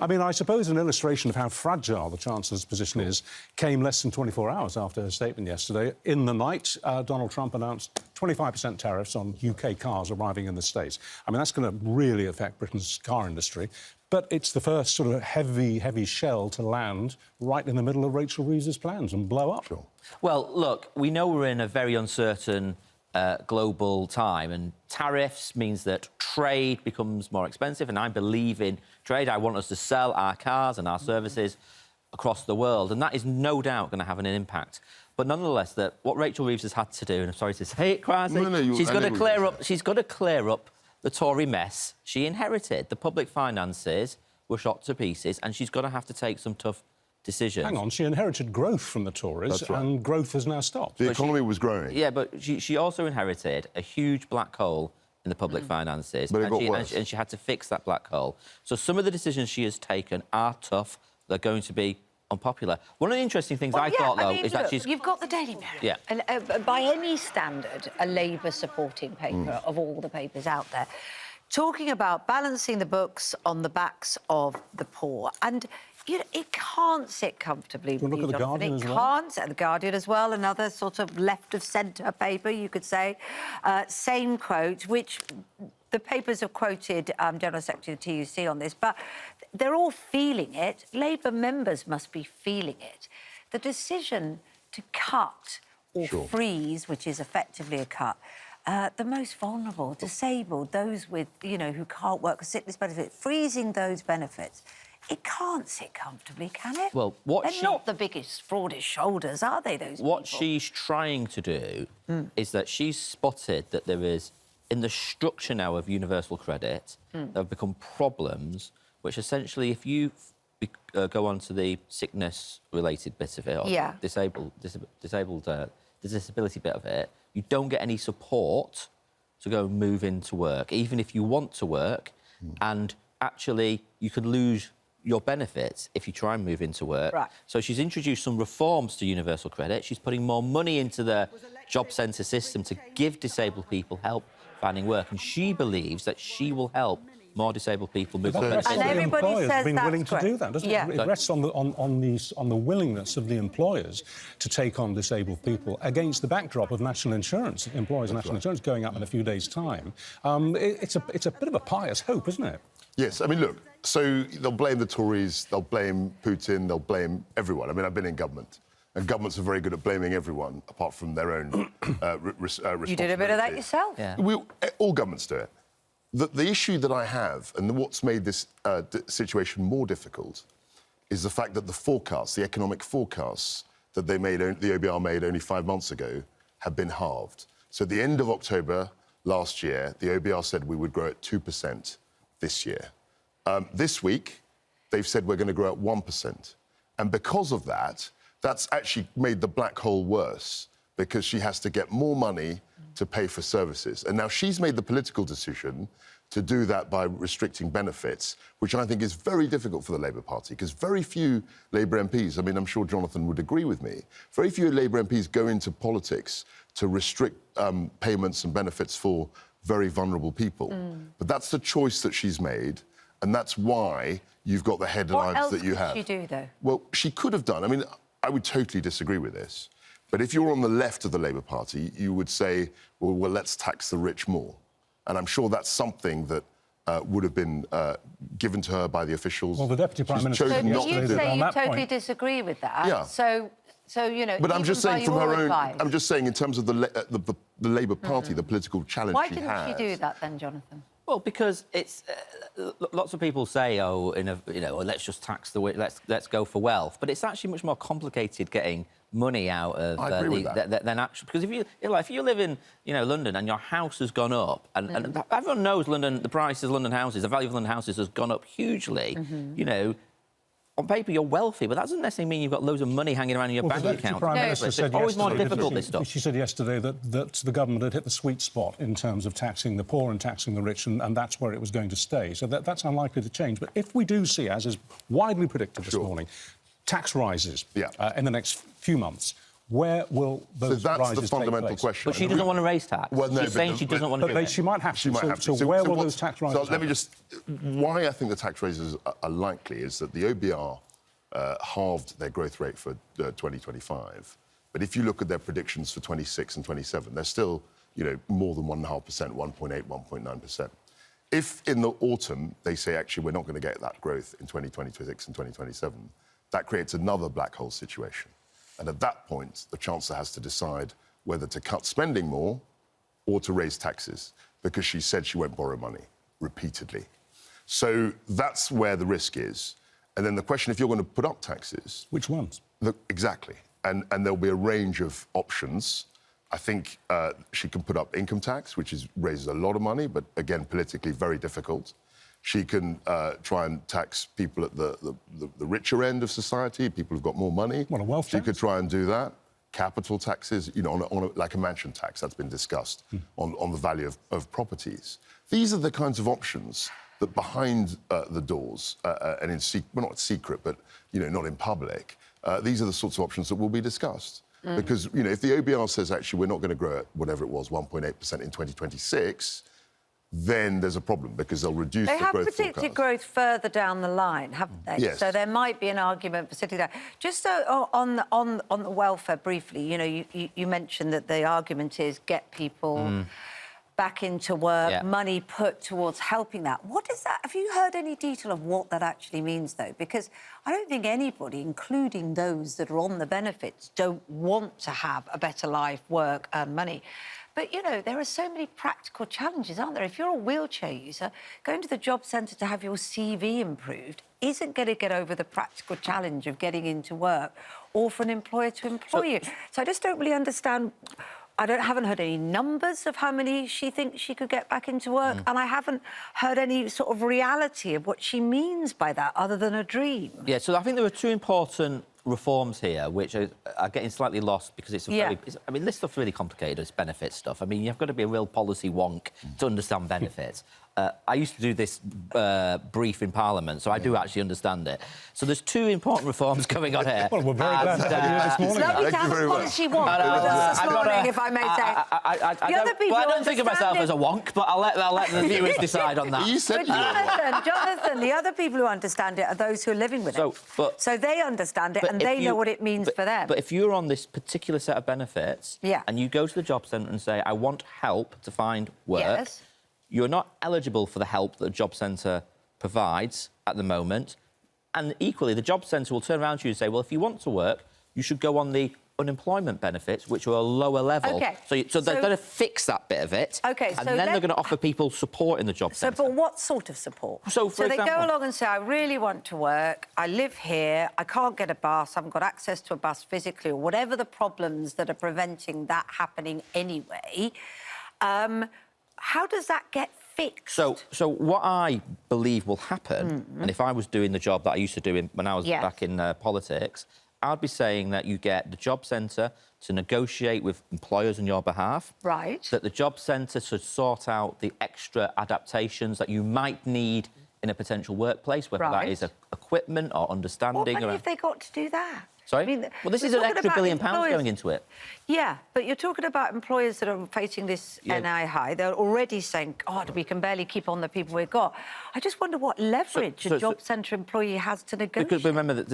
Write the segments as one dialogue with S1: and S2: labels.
S1: I mean, I suppose an illustration of how fragile the Chancellor's position is came less than 24 hours after her statement yesterday. In the night, Donald Trump announced 25% tariffs on UK cars arriving in the States. I mean, that's going to really affect Britain's car industry. But it's the first sort of heavy shell to land right in the middle of Rachel Reeves' plans and blow up. Sure.
S2: Well, look, we know we're in a very uncertain global time, and tariffs means that trade becomes more expensive, and I believe in trade. I want us to sell our cars and our services across the world, and that is no doubt going to have an impact. But nonetheless, that what Rachel Reeves has had to do, and I'm sorry to say it, Kwasi, she's got to clear up the Tory mess she inherited. The public finances were shot to pieces, and she's got to have to take some tough decisions.
S1: Hang on, she inherited growth from the Tories, and growth has now stopped.
S3: The economy was growing.
S2: Yeah, but she also inherited a huge black hole in the public finances,
S3: but
S2: and she had to fix that black hole. So some of the decisions she has taken are tough. They're going to be unpopular. One of the interesting things I thought, though, is that she's...
S4: You've got the Daily Mirror.
S2: Yeah.
S4: And by any standard, a Labour-supporting paper of all the papers out there, talking about balancing the books on the backs of the poor. And, you know, it can't sit comfortably with
S1: you. Look at The Guardian as well.
S4: It can't. The Guardian as well, another sort of left-of-centre paper, you could say. Same quote, which... The papers have quoted General Secretary of the TUC on this, but they're all feeling it. Labour members must be feeling it. The decision to cut or freeze, which is effectively a cut, the most vulnerable, disabled, those with, you know, who can't work, sickness benefit, freezing those benefits. It can't sit comfortably, can it?
S2: Well,
S4: They're not the biggest broadest shoulders, are they, those
S2: What
S4: people?
S2: she's trying to do is that she's spotted that there is, in the structure now of universal credit, there have become problems which essentially, if you go on to the sickness-related bit of it, or the disability bit of it, you don't get any support to go and move into work, even if you want to work, and actually you could lose your benefits if you try and move into work.
S4: Right.
S2: So she's introduced some reforms to universal credit. She's putting more money into the job centre system to give disabled people help finding work, and she believes that she will help more disabled people move on.
S1: And
S4: everybody says
S1: that's been willing
S4: correct.
S1: to do that, doesn't it? It rests on the willingness of the employers to take on disabled people against the backdrop of national insurance, employers' national insurance going up in a few days' time. It's a bit of a pious hope, isn't it?
S3: Yes, I mean, look, so they'll blame the Tories, they'll blame Putin, they'll blame everyone. I mean, I've been in government, and governments are very good at blaming everyone, apart from their own responsibility.
S4: You did a bit of that yourself.
S2: Yeah.
S3: All governments do it. The issue that I have, and what's made this situation more difficult, is the fact that the forecasts, the economic forecasts that the OBR made only 5 months ago, have been halved. So at the end of October last year, the OBR said we would grow at 2% this year. This week, they've said we're going to grow at 1%. And because of that, that's actually made the black hole worse, because she has to get more money to pay for services. And now she's made the political decision to do that by restricting benefits, which I think is very difficult for the Labour Party, because very few Labour MPs, I mean, I'm sure Jonathan would agree with me, very few Labour MPs go into politics to restrict payments and benefits for very vulnerable people. But that's the choice that she's made, and that's why you've got the headlines that you have.
S4: What else could she do, though? Well,
S3: she could have done... I mean, I would totally disagree with this, but if you're on the left of the Labour Party, you would say, well, let's tax the rich more. And I'm sure that's something that would have been given to her by the officials.
S1: Well, the Deputy Prime Minister...
S4: So you say you totally disagree with that?
S3: Yeah.
S4: So you know...
S3: But I'm just saying from her own...
S4: advice.
S3: I'm just saying in terms of the Labour Party, the political challenge she has...
S4: Why couldn't she do that, then, Jonathan?
S2: Well, because it's... lots of people say, let's just tax the... Let's go for wealth. But it's actually much more complicated getting money out of than actually... Because if you live in, London and your house has gone up, and everyone knows London, the prices of London houses, the value of London houses has gone up hugely, on paper you're wealthy, but that doesn't necessarily mean you've got loads of money hanging around in your bank account.
S1: Prime Minister said
S2: it's always more difficult, this stuff.
S1: She said yesterday that the government had hit the sweet spot in terms of taxing the poor and taxing the rich, and that's where it was going to stay. So that's unlikely to change. But if we do see, as is widely predicted this morning, tax rises in the next few months, Where will those
S3: that's
S1: rises
S3: the fundamental
S1: take place?
S3: question.
S2: But she doesn't want to raise tax.
S3: Well, no,
S2: She's saying she doesn't want to do
S1: But
S2: it.
S1: she might have to.
S3: She might have to.
S1: So where will
S3: what-
S1: those tax rises
S3: So let me
S1: happen?
S3: just... Why I think the tax raises are likely is that the OBR halved their growth rate for 2025. But if you look at their predictions for 26 and 27, they're still, more than 1.5%, 1.8, 1.9%. If in the autumn they say, actually, we're not going to get that growth in 2026 and 2027, that creates another black hole situation. And at that point, the Chancellor has to decide whether to cut spending more or to raise taxes, because she said she won't borrow money repeatedly. So that's where the risk is. And then the question, if you're going to put up taxes...
S1: Which ones?
S3: Exactly. And there'll be a range of options. I think she can put up income tax, which raises a lot of money, but again, politically very difficult. She can try and tax people at the richer end of society, people who've got more money.
S1: What, a wealth tax?
S3: She could try and do that. Capital taxes, like a mansion tax, that's been discussed, on the value of properties. These are the kinds of options that behind the doors, and not secret, but not in public, these are the sorts of options that will be discussed. Because, if the OBR says, actually, we're not going to grow at whatever it was, 1.8% in 2026, then there's a problem, because they'll reduce the growth
S4: They
S3: forecast.
S4: have predicted growth further down the line, haven't they?
S3: Yes.
S4: So there might be an argument for sitting there. Just so on the welfare, briefly, you mentioned that the argument is get people back into work, money put towards helping that. What is that? Have you heard any detail of what that actually means, though? Because I don't think anybody, including those that are on the benefits, don't want to have a better life, work, earn money. But, there are so many practical challenges, aren't there? If you're a wheelchair user, going to the job centre to have your CV improved isn't going to get over the practical challenge of getting into work or for an employer to employ you. So I just don't really understand... I haven't heard any numbers of how many she thinks she could get back into work, and I haven't heard any sort of reality of what she means by that, other than a dream.
S2: Yeah, so I think there are two important reforms here, which are getting slightly lost because it's a very... I mean, this stuff's really complicated, this benefits stuff. I mean, you've got to be a real policy wonk to understand benefits. I used to do this brief in Parliament, so I do actually understand it. So there's two important reforms going on here.
S1: Well, we're very glad to have you here this morning.
S4: It's lovely to have a policy wonk this morning, if I may say.
S2: I don't think of myself as a wonk, but I'll let the viewers decide on that.
S3: You said
S4: Jonathan, the other people who understand it are those who are living with it. So they understand it and they know what it means for them.
S2: But if you're on this particular set of benefits and you go to the job centre and say, I want help to find work, you're not eligible for the help that the job centre provides at the moment. And equally, the job centre will turn around to you and say, well, if you want to work, you should go on the unemployment benefits, which are a lower level. So they're going to fix that bit of it. And then they're going to offer people support in the job centre.
S4: But what sort of support?
S2: So
S4: they go along and say, I really want to work, I live here, I can't get a bus, I haven't got access to a bus physically, or whatever the problems that are preventing that happening anyway. How does that get fixed?
S2: So what I believe will happen, and if I was doing the job that I used to do when I was back in politics, I'd be saying that you get the job centre to negotiate with employers on your behalf.
S4: Right.
S2: That the job centre should sort out the extra adaptations that you might need in a potential workplace, whether that is equipment or understanding.
S4: What money have they got to do that?
S2: Sorry?
S4: I mean,
S2: well, this is an extra £1 billion going into it.
S4: Yeah, but you're talking about employers that are facing this NI high. They're already saying, God, we can barely keep on the people we've got. I just wonder what leverage a job centre employee has to negotiate.
S2: Because remember that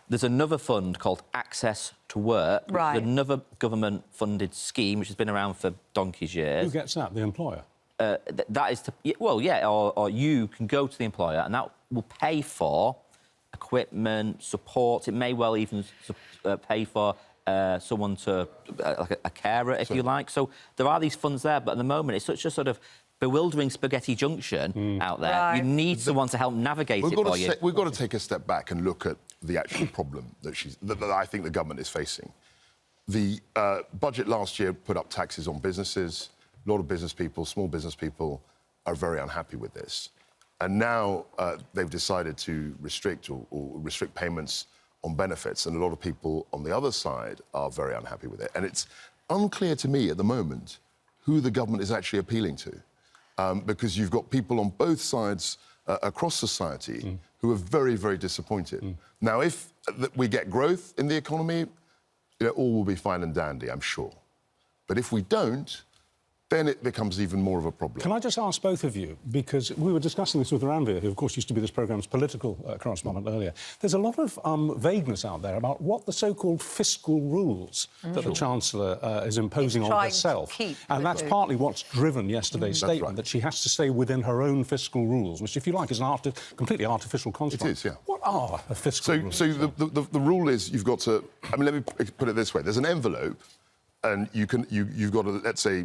S2: there's another fund called Access to Work, which is another government-funded scheme which has been around for donkey's years.
S1: Who gets that? The employer?
S2: That is to... Well, yeah, or you can go to the employer and that will pay for equipment, support. It may well even pay for someone to... like a carer, if you like. So there are these funds there, but at the moment it's such a sort of bewildering spaghetti junction out there. You need someone to help navigate it for you.
S3: We've got to take a step back and look at the actual problem that I think the government is facing. The budget last year put up taxes on businesses. A lot of business people, small business people, are very unhappy with this. And now they've decided to restrict or restrict payments on benefits, and a lot of people on the other side are very unhappy with it. And it's unclear to me at the moment who the government is actually appealing to, because you've got people on both sides across society who are very, very disappointed. Now, if we get growth in the economy, all will be fine and dandy, I'm sure. But if we don't, then it becomes even more of a problem.
S1: Can I just ask both of you, because we were discussing this with Ranveer, who, of course, used to be this programme's political correspondent earlier. There's a lot of vagueness out there about what the so-called fiscal rules that the Chancellor is imposing on herself. And that's partly what's driven yesterday's statement, that she has to stay within her own fiscal rules, which, if you like, is an completely artificial construct.
S3: It is, yeah.
S1: What are the fiscal rules?
S3: So the rule is you've got to... I mean, let me put it this way. There's an envelope, and you've got to, let's say...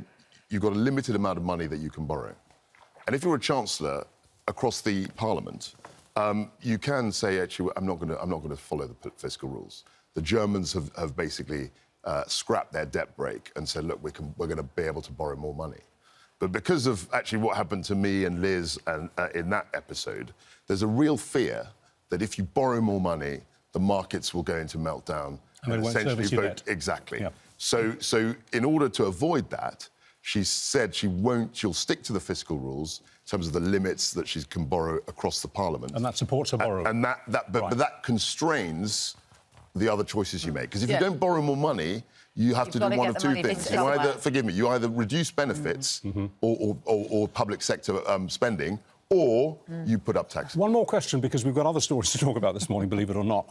S3: You've got a limited amount of money that you can borrow. And if you're a Chancellor across the Parliament, you can say, actually, I'm not going to follow the fiscal rules. The Germans have basically scrapped their debt brake and said, look, we're going to be able to borrow more money. But because of actually what happened to me and Liz and, in that episode, there's a real fear that if you borrow more money, the markets will go into meltdown.
S1: And they won't service your debt.
S3: Exactly.
S1: Yep.
S3: So in order to avoid that, she said she'll stick to the fiscal rules in terms of the limits that she can borrow across the Parliament.
S1: And that supports her borrowing.
S3: But that constrains the other choices you make. Because if you don't borrow more money, you have to do one of two things. You either reduce benefits or public sector spending, or you put up taxes.
S1: One more question, because we've got other stories to talk about this morning, believe it or not.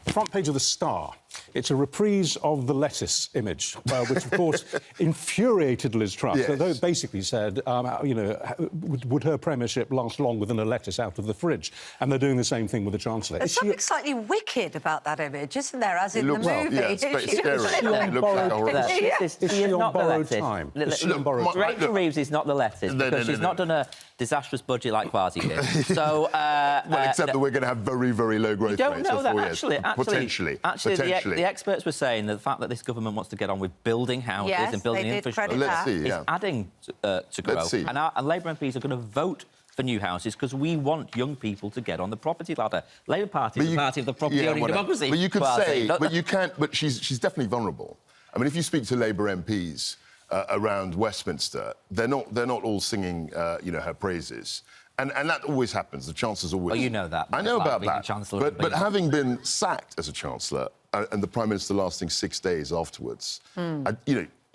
S1: Front page of The Star. It's a reprise of the lettuce image, which, of course, infuriated Liz Truss.
S3: Yes.
S1: They basically said, would her premiership last longer than a lettuce out of the fridge? And they're doing the same thing with the Chancellor.
S4: There's something slightly wicked about that image, isn't there, as in the movie?
S3: Well, yeah, it's scary. It looks like a horror.
S1: Is she on borrowed time?
S2: Rachel Reeves is not the lettuce, because she's not done a disastrous budget like Kwasi did. So,
S3: well, except that we're going to have very, very low growth rates.
S2: You don't know that, actually.
S3: Potentially.
S2: The experts were saying that the fact that this government wants to get on with building houses and building infrastructure is adding to growth. And Labour MPs are going to vote for new houses because we want young people to get on the property ladder. Labour Party is the party of the property-owning democracy.
S3: But you could say... But you can't... But she's definitely vulnerable. I mean, if you speak to Labour MPs around Westminster, they're not all singing, her praises. And that always happens. The Chancellor's always...
S2: Well, you know that.
S3: I know about that. But having been sacked as a Chancellor and the Prime Minister lasting 6 days afterwards,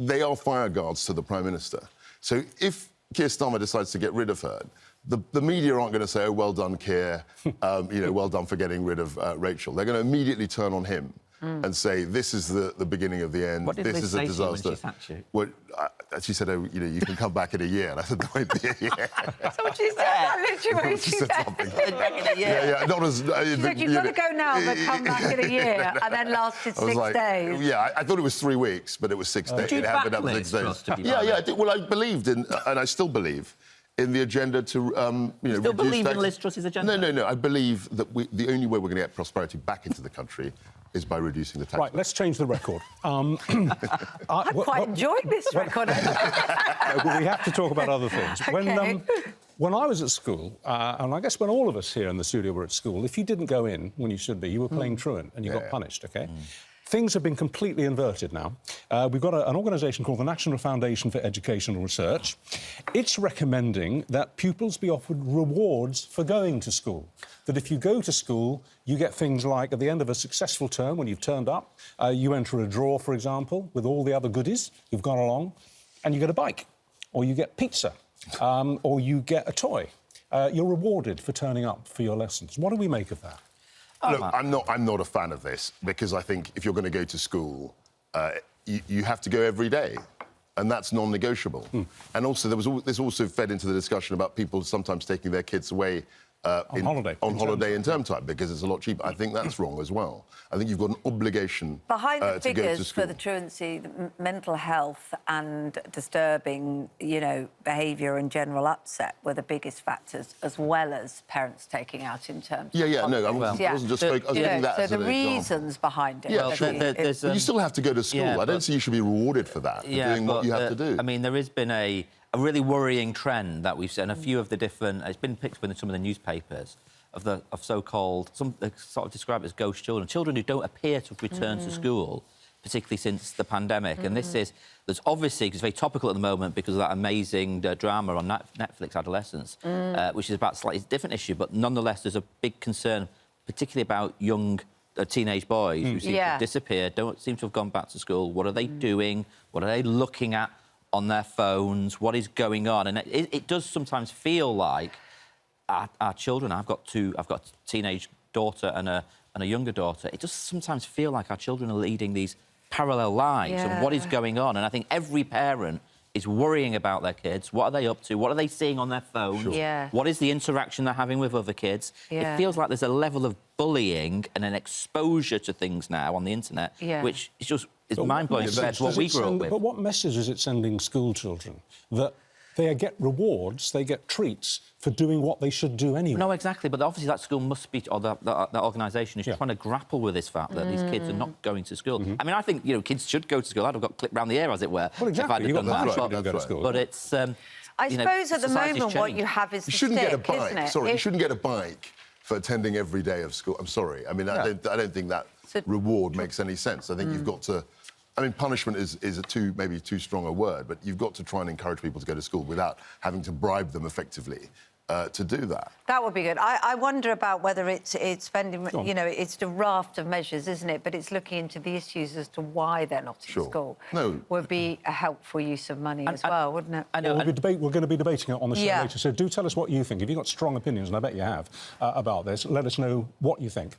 S3: they are fire guards to the Prime Minister. So if Keir Starmer decides to get rid of her, the media aren't going to say, oh, well done, Keir, well done for getting rid of Rachel. They're going to immediately turn on him and say, this is the beginning of the end.
S2: What did
S3: this
S2: Liz
S3: is a
S2: say
S3: disaster.
S2: To you when she sacked you?
S3: Well, she said, oh, you can come back in a year. And I said, there won't be a year.
S4: That's what she said. Literally, she said.
S3: Yeah, not as...
S4: She said, you've got to go now, but come back in a year, and then lasted 6 days.
S3: Yeah, I thought it was 3 weeks, but it was 6 days. It happened up 6 days. Yeah, I did. Well, I believed in, and I still believe, in the agenda to,
S2: Still believe in Liz Truss's agenda?
S3: No. I believe that the only way we're going to get prosperity back into the country is by reducing the tax.
S1: Right, let's change the record.
S4: I'm quite enjoying this record.
S1: Well, we have to talk about other things.
S4: Okay.
S1: When I was at school, and I guess when all of us here in the studio were at school, if you didn't go in when you should be, you were playing truant and you got punished, OK? Things have been completely inverted now. We've got an organisation called the National Foundation for Educational Research. It's recommending that pupils be offered rewards for going to school. That if you go to school, you get things like, at the end of a successful term, when you've turned up, you enter a draw, for example, with all the other goodies you've gone along, and you get a bike, or you get pizza, or you get a toy. You're rewarded for turning up for your lessons. What do we make of that?
S3: Look, I'm not a fan of this, because I think if you're going to go to school, you have to go every day, and that's non-negotiable. And also, this also fed into the discussion about people sometimes taking their kids away on holiday in term time, because it's a lot cheaper. I think that's wrong as well. I think you've got an obligation
S4: behind the
S3: to go to
S4: figures
S3: school.
S4: for the truancy, the mental health and disturbing, behaviour and general upset were the biggest factors, as well as parents taking out in terms.
S3: I wasn't just focused. I was giving that as an
S4: the reasons behind it.
S3: Yeah, sure. But you still have to go to school. I don't see you should be rewarded for that, for doing what you have to do.
S2: I mean, there has been a really worrying trend that we've seen. A few of the different... It's been picked up in some of the newspapers of so-called... Some they sort of describe it as ghost children who don't appear to have returned to school, particularly since the pandemic. And there's obviously... It's very topical at the moment because of that amazing drama on Netflix, Adolescence, which is about a slightly different issue, but nonetheless, there's a big concern, particularly about young teenage boys who seem to have disappeared, don't seem to have gone back to school. What are they doing? What are they looking at on their phones? What is going on? And it does sometimes feel like our children. I've got a teenage daughter and a younger daughter. It does sometimes feel like our children are leading these parallel lives of what is going on. And I think every parent is worrying about their kids. What are they up to? What are they seeing on their phones?
S4: Sure.
S2: What is the interaction they're having with other kids? It feels like there's a level of bullying and an exposure to things now on the internet, which is mind-blowing compared to what we grew up with.
S1: But what message is it sending school children? That they get rewards, they get treats for doing what they should do anyway.
S2: No, exactly. But obviously that school must be, or that organisation is trying to grapple with this fact that these kids are not going to school. I mean, I think, you know, kids should go to school. I'd have got clipped round the ear, as it were.
S1: Well, exactly.
S2: If I'd have done that.
S1: Right. Go to school.
S2: But it's...
S4: I suppose at the moment what you have is the
S3: shouldn't
S4: stick,
S3: get a bike.
S4: isn't it?
S3: Sorry, you shouldn't get a bike for attending every day of school. I'm sorry. I mean, I don't think that reward makes any sense. I think you've got to... I mean, punishment is maybe too strong a word, but you've got to try and encourage people to go to school without having to bribe them effectively to do that.
S4: That would be good. I wonder about whether it's spending, you know, it's the raft of measures, isn't it? But it's looking into the issues as to why they're not in school.
S3: No.
S4: Would be a helpful use of money as well, wouldn't it?
S2: I know.
S1: We're going to be debating it on the show later, so do tell us what you think. If you've got strong opinions, and I bet you have, about this, let us know what you think.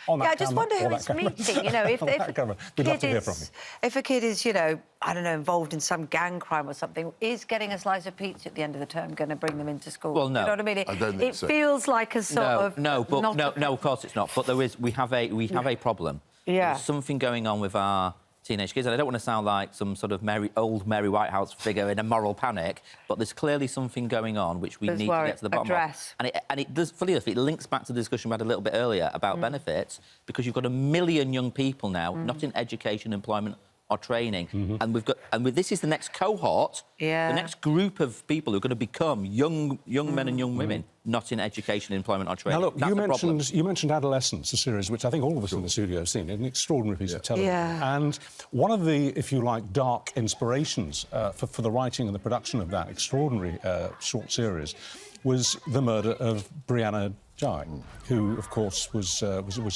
S4: I just wonder who it's meeting. You know, if a kid is, you know, I don't know, involved in some gang crime or something, is getting a slice of pizza at the end of the term going to bring them into school?
S2: Well, no.
S4: You know what I mean?
S3: I don't think so.
S4: It feels like a sort of
S2: no, of course it's not. But we have a problem.
S4: Yeah.
S2: There's something going on with our teenage kids, and I don't want to sound like some sort of old Mary Whitehouse figure in a moral panic, but there's clearly something going on which we need to get to the bottom of. And it does, funny enough, it links back to the discussion we had a little bit earlier about benefits, because you've got 1 million young people now not in education, employment or training, and this is the next cohort, the next group of people who are going to become young men and young women not in education, employment or training.
S1: Now, look, you mentioned Adolescence, a series which I think all of us in the studio have seen, an extraordinary piece of television. And one of the, if you like, dark inspirations for the writing and the production of that extraordinary short series was the murder of Brianna Ghey, who, of course, was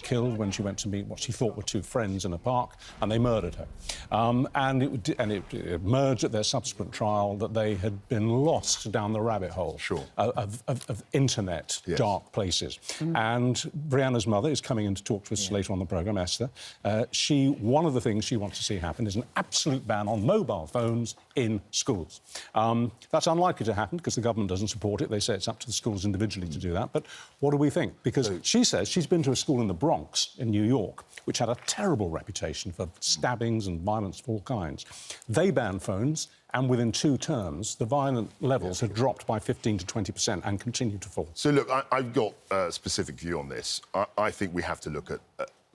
S1: killed when she went to meet what she thought were 2 friends in a park, and they murdered her. And it emerged at their subsequent trial that they had been lost down the rabbit hole of internet dark places. And Brianna's mother is coming in to talk to us later on the programme, Esther. One of the things she wants to see happen is an absolute ban on mobile phones in schools. That's unlikely to happen because the government doesn't support it. They say it's up to the schools individually to do that. But what do we think? Because she says she's been to a school in the Bronx in New York, which had a terrible reputation for stabbings and violence of all kinds. They banned phones, and within 2 terms, the violent levels had dropped by 15 to 20% and continue to fall.
S3: So, look, I've got a specific view on this. I think we have to look at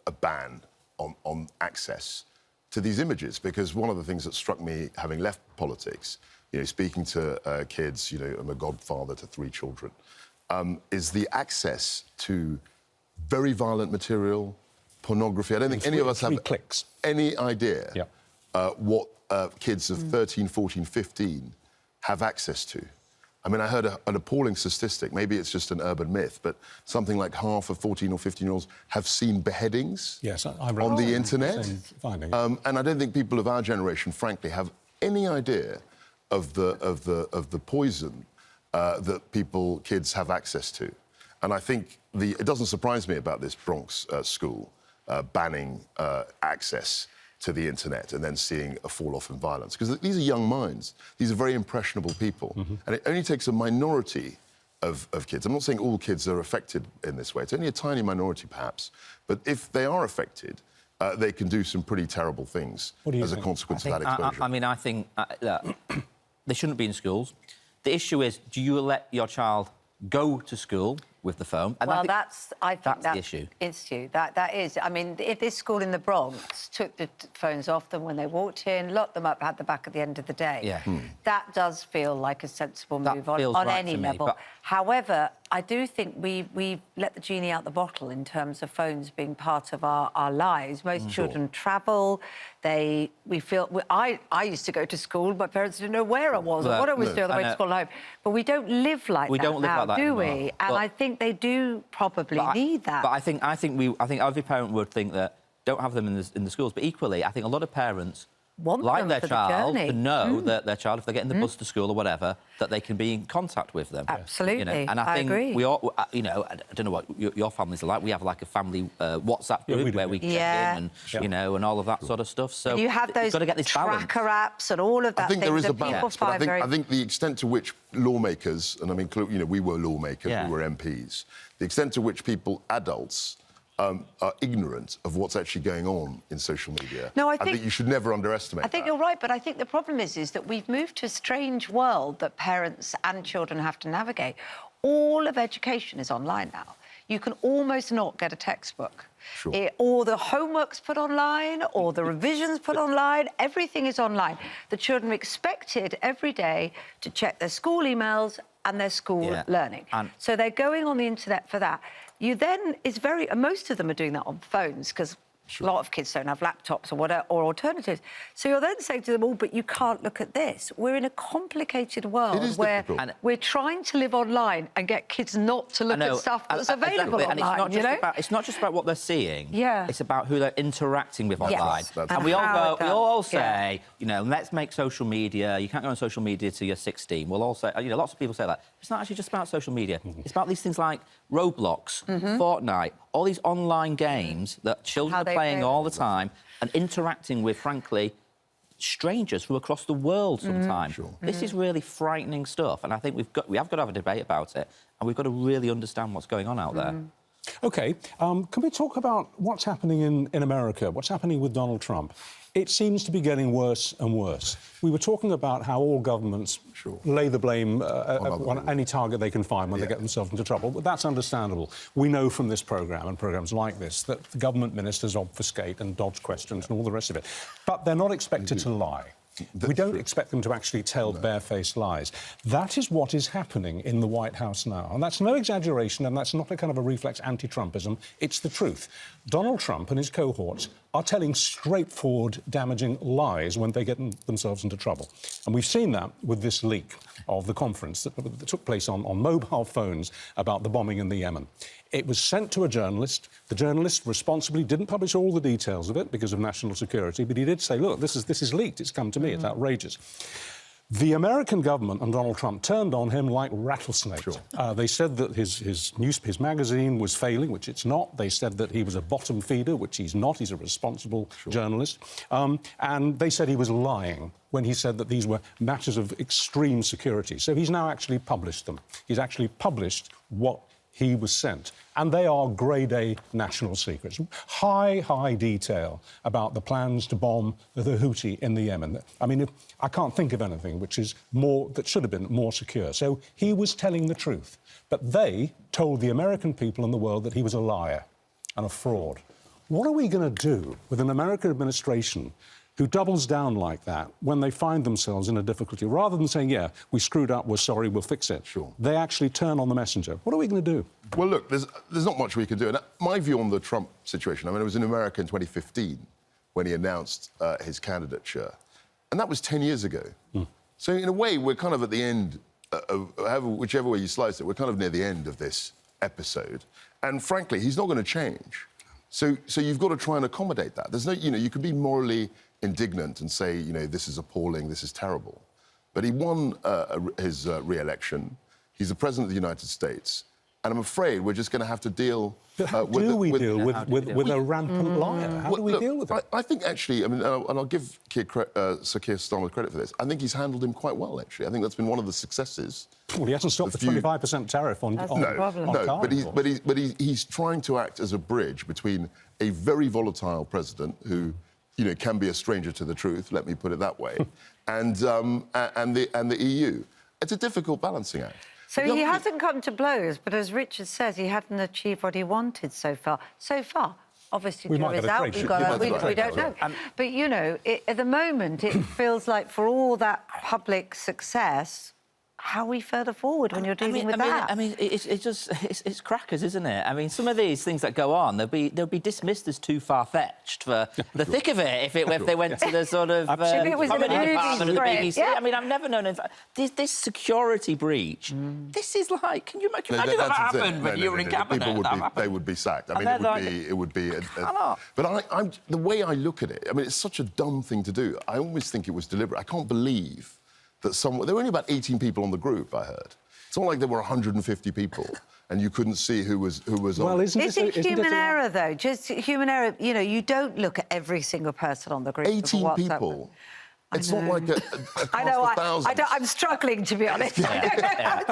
S3: a ban on access to these images, because one of the things that struck me, having left politics, you know, speaking to kids, you know, I'm a godfather to 3 children, is the access to very violent material, pornography. I don't think any of us have any idea what kids of 13, 14, 15 have access to. I mean, I heard an appalling statistic, maybe it's just an urban myth, but something like half of 14 or 15-year-olds have seen beheadings on the internet. And I don't think people of our generation, frankly, have any idea of the poison that kids have access to. And I think it doesn't surprise me about this Bronx school banning access to the internet and then seeing a fall-off in violence. Because these are young minds. These are very impressionable people. And it only takes a minority of kids. I'm not saying all kids are affected in this way. It's only a tiny minority, perhaps. But if they are affected, they can do some pretty terrible things as a consequence of that exposure.
S2: I mean, I think they shouldn't be in schools. The issue is, do you let your child go to school with the phone? And
S4: well,
S2: I think that's the issue.
S4: That is. I mean, if this school in the Bronx took the phones off them when they walked in, locked them up at the back at the end of the day, that does feel like a sensible move on any level. However, I do think we let the genie out the bottle in terms of phones being part of our lives. Most children travel. I used to go to school. My parents didn't know where I was or what I was doing on the way to school and home. But we don't live like that now, do we? And I think think they do probably need that.
S2: But I think every parent would think that don't have them in the schools. But equally, I think a lot of parents like their child to know that their child, if they're getting the bus to school or whatever, that they can be in contact with them.
S4: Absolutely,
S2: you know? And I think
S4: agree.
S2: we all, you know, I don't know what your families are like. We have like a family WhatsApp group where we check in and you know, and all of that sort of stuff. So
S4: and you have those
S2: got to get this
S4: tracker apps and all of that.
S3: I think there is a balance, but
S4: very...
S3: I think the extent to which lawmakers, and I mean, you know, we were lawmakers, we were MPs, the extent to which adults. Are ignorant of what's actually going on in social media.
S4: No, I
S3: think you should never underestimate
S4: I think you're right, but I think the problem is that we've moved to a strange world that parents and children have to navigate. All of education is online now. You can almost not get a textbook.
S3: Sure.
S4: Or the homework's put online, or the revisions put online. Everything is online. The children are expected every day to check their school emails and their school learning. So they're going on the internet for that. You then most of them are doing that on phones because a lot of kids don't have laptops or whatever, or alternatives. So you're then saying to them, but you can't look at this. We're in a complicated world where we're trying to live online and get kids not to look at stuff that's available online,
S2: and it's not just about what they're seeing. It's about who they're interacting with online. And we all say, you know, let's make social media. You can't go on social media till you're 16. We'll all say, you know, lots of people say that. It's not actually just about social media. It's about these things like Roblox, Fortnite, all these online games that children are playing all the time and interacting with, frankly, strangers from across the world sometimes. This is really frightening stuff, and I think we have got to have a debate about it, and we've got to really understand what's going on out there.
S1: OK, can we talk about what's happening in America, what's happening with Donald Trump? It seems to be getting worse and worse. We were talking about how all governments lay the blame on any target they can find when they get themselves into trouble, but that's understandable. We know from this programme and programmes like this that the government ministers obfuscate and dodge questions and all the rest of it. But they're not expected to lie. We don't expect them to actually tell barefaced lies. That is what is happening in the White House now. And that's no exaggeration, and that's not a kind of a reflex anti-Trumpism. It's the truth. Donald Trump and his cohorts are telling straightforward, damaging lies when they get themselves into trouble. And we've seen that with this leak of the conference that took place on mobile phones about the bombing in the Yemen. It was sent to a journalist. The journalist responsibly didn't publish all the details of it because of national security, but he did say, look, this is leaked. It's come to me. It's outrageous. The American government and Donald Trump turned on him like rattlesnakes. They said that his magazine was failing, which it's not. They said that he was a bottom feeder, which he's not. He's a responsible journalist. And they said he was lying when he said that these were matters of extreme security. So he's now actually published them. He's actually published what he was sent. And they are grade A national secrets. High detail about the plans to bomb the Houthi in the Yemen. I mean, I can't think of anything that should have been more secure. So he was telling the truth. But they told the American people and the world that he was a liar and a fraud. What are we going to do with an American administration who doubles down like that when they find themselves in a difficulty? Rather than saying, yeah, we screwed up, we're sorry, we'll fix it, they actually turn on the messenger. What are we going to do?
S3: Well, look, there's not much we can do. And my view on the Trump situation, I mean, I was in America in 2015 when he announced his candidature. And that was 10 years ago. So, in a way, we're kind of at the end, whichever way you slice it, we're kind of near the end of this episode. And frankly, he's not going to change. So you've got to try and accommodate that. There's no, you know, you could be morally indignant and say, you know, this is appalling, this is terrible. But he won his re-election. He's the President of the United States. And I'm afraid we're just going to have to deal
S1: with a rampant liar? How do we deal with it?
S3: I think, actually, I mean, and I'll give Sir Keir Starmer credit for this, I think he's handled him quite well, actually. I think that's been one of the successes.
S1: Well, he hasn't stopped the 25% tariff on cars.
S3: But he's trying to act as a bridge between a very volatile president who, you know, can be a stranger to the truth, let me put it that way, and the EU. It's a difficult balancing act.
S4: So he hasn't come to blows, but as Richard says, he hadn't achieved what he wanted so far. So far, obviously, the jury's out. We don't know. But, you know, at the moment, it feels like for all that public success, how are we further forward when you're dealing with that?
S2: I mean, it's crackers, isn't it? I mean, some of these things that go on, they'll be dismissed as too far-fetched for the thick of it if they went to the sort of
S4: If it was in a
S2: comedy
S4: movie
S2: department of the
S4: script,
S2: BBC.
S4: yeah.
S2: I mean, I've never known this security breach. This is like, can you imagine
S3: that's
S2: that
S3: it.
S2: happened when you were in cabinet?
S3: They would be sacked. I mean, it would be.
S2: Cannot.
S3: But the way I look at it, I mean, it's such a dumb thing to do. I always think it was deliberate. I can't believe that there were only about 18 people on the group, I heard. It's not like there were 150 people and you couldn't see who was
S1: Well,
S3: on.
S1: isn't
S4: Is it human error, though? Just human error. You know, you don't look at every single person on the group.
S3: 18 people. It's not like a
S4: I know.
S3: cast of thousands.
S4: I'm struggling, to be honest.
S3: That's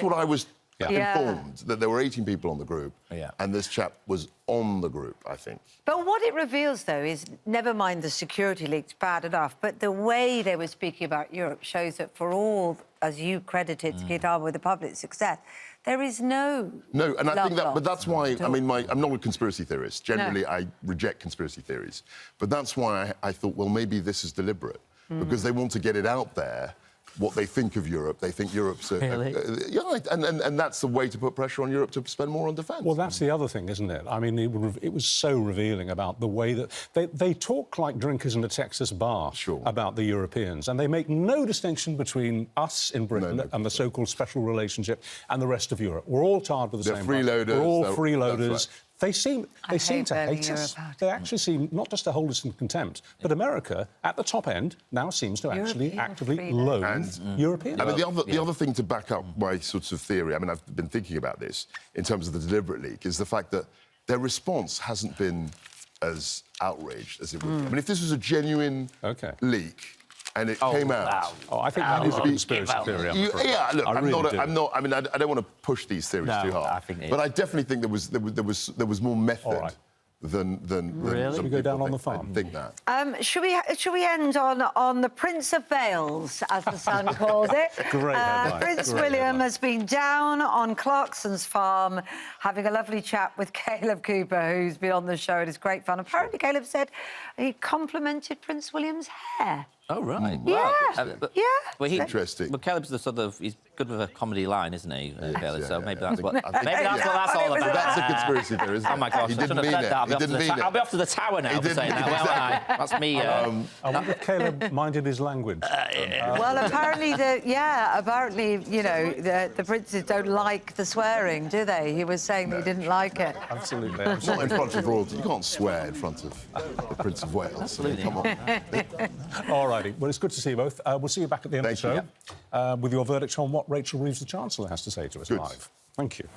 S3: what I was
S4: Yeah.
S3: informed, that there were 18 people on the group, and this chap was on the group, I think.
S4: But what it reveals, though, is never mind the security leaks, bad enough, but the way they were speaking about Europe shows that for all, as you credited Skidar with the public success, there is no.
S3: No, and I think that, but that's why, I mean, I'm not a conspiracy theorist. Generally,
S4: No.
S3: I reject conspiracy theories. But that's why I thought, well, maybe this is deliberate, because they want to get it out there, what they think of Europe. They think Europe's
S2: Really?
S3: and that's the way to put pressure on Europe to spend more on defence.
S1: Well, that's the other thing, isn't it? I mean, it was so revealing about the way that they talk like drinkers in a Texas bar about the Europeans, and they make no distinction between us in Britain and the so-called special relationship and the rest of Europe. We're all tarred with the same.
S3: Freeloaders.
S1: We're all
S3: That's
S1: freeloaders.
S3: right.
S1: They seem to hate us. They actually seem not just to hold us in contempt, but America, at the top end, now seems to actually actively loathe Europeans.
S3: I mean, the other thing to back up my sort of theory, I mean, I've been thinking about this in terms of the deliberate leak, is the fact that their response hasn't been as outraged as it would be. I mean, if this was a genuine leak and it came out...
S1: Oh, I think that is a conspiracy theory, I'm afraid.
S3: Yeah, look,
S1: I
S3: mean, I don't want to push these theories too hard. But I definitely think there was more method than
S2: Really?
S1: Should we go down on the farm?
S3: I think that.
S4: Should we end on the Prince of Wales, as the Sun calls it?
S1: Great headline.
S4: Prince
S1: Great
S4: William
S1: headline.
S4: has been down on Clarkson's farm having a lovely chat with Caleb Cooper, who's been on the show, and it's great fun. Apparently, Caleb said he complimented Prince William's hair.
S2: Oh, right.
S4: Yeah, yeah.
S2: Well,
S3: Interesting.
S2: Well, Caleb's the sort of... He's good with a comedy line, isn't he, Caleb? So maybe that's what...
S3: I think-
S2: Maybe that's what that's all about.
S3: That's a conspiracy theory, isn't it?
S2: Oh, my gosh,
S3: He
S2: I
S3: didn't
S2: shouldn't have
S3: mean
S2: said
S3: it.
S2: that.
S3: He didn't mean
S2: I'll
S3: it.
S2: be off to the tower now for saying that, won't I? That's me...
S1: I wonder if Caleb minded his language.
S4: Well, apparently, you know, the princes don't like the swearing, do they? He was saying that he didn't like it.
S1: Absolutely.
S3: Not in front of royalty. You can't swear in front of the Prince of Wales.
S2: Absolutely.
S3: Come on.
S1: All righty. Well, it's good to see you both. We'll see you back at the end of the
S3: Thank
S1: show with your verdict on what Rachel Reeves, the Chancellor, has to say to us live. Thank you.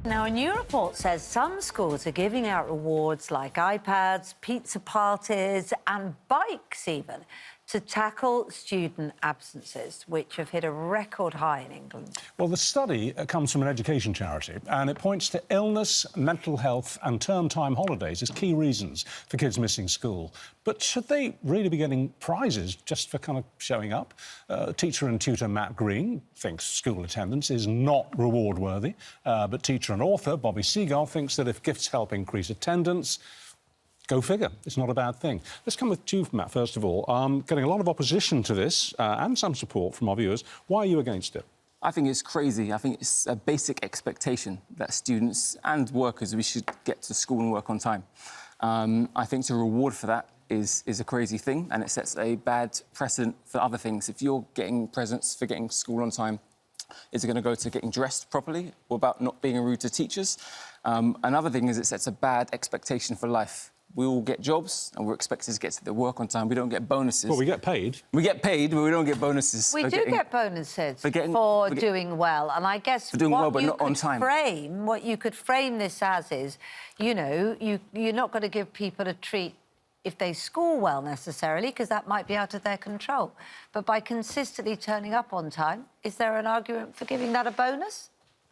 S4: Now, a new report says some schools are giving out rewards like iPads, pizza parties and bikes even to tackle student absences, which have hit a record high in England.
S1: Well, the study comes from an education charity, and it points to illness, mental health and term time holidays as key reasons for kids missing school. But should they really be getting prizes just for kind of showing up? Teacher and tutor Matt Green thinks school attendance is not reward-worthy, but teacher and author Bobby Seagull thinks that if gifts help increase attendance, go figure. It's not a bad thing. Let's come with you, Matt, first of all. Getting a lot of opposition to this and some support from our viewers. Why are you against it?
S5: I think it's crazy. I think it's a basic expectation that students and workers, we should get to school and work on time. I think to reward for that is a crazy thing, and it sets a bad precedent for other things. If you're getting presents for getting to school on time, is it going to go to getting dressed properly or about not being rude to teachers? Another thing is it sets a bad expectation for life. We all get jobs and we're expected to get to the work on time. We don't get bonuses.
S1: Well, we get paid.
S5: We get paid, but we don't get bonuses.
S4: We do get bonuses for doing well, and I guess
S5: doing well, but not on time.
S4: What you could frame this as is, you know, you're not going to give people a treat if they score well necessarily, because that might be out of their control. But by consistently turning up on time, is there an argument for giving that a bonus?